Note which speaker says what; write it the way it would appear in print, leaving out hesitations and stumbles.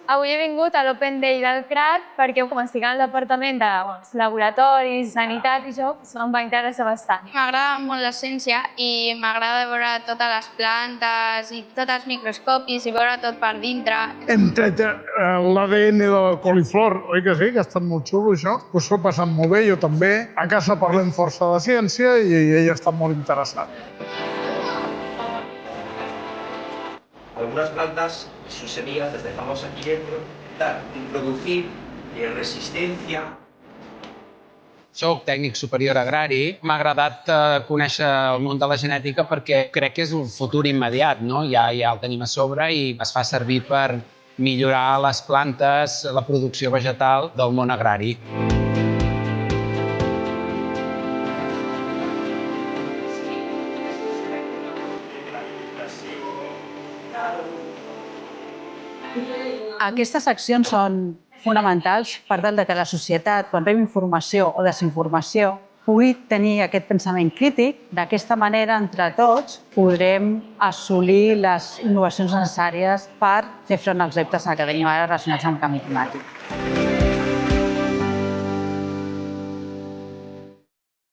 Speaker 1: Avui he vingut a l'Open Day del CRAC perquè com estic al departament de laboratoris, sanitat i això, em va interessar bastant.
Speaker 2: M'agrada molt la ciència i m'agrada veure totes les plantes i tots els microscopis i veure tot per dintre.
Speaker 3: Hem tret l'ADN de la coliflor, oi que sí? Que ha estat molt xulo, això. Us ho he passat molt bé, jo també. A casa parlem força de ciència i ell està molt interessat.
Speaker 4: Algunas plantas, sus semillas las dejamos aquí dentro, introducir resistencia.
Speaker 5: Soc tècnic superior agrari. M'ha agradat conèixer el món de la genètica perquè crec que és un futur immediat, no? Ja el tenim a sobre i es fa servir per millorar les plantes, la producció vegetal del món agrari.
Speaker 6: Aquestes accions són fonamentals per tal que la societat, quan rebi informació o desinformació, pugui tenir aquest pensament crític. D'aquesta manera, entre tots, podrem assolir les innovacions necessàries per fer front als reptes que tenim ara relacionats amb el canvi climàtic.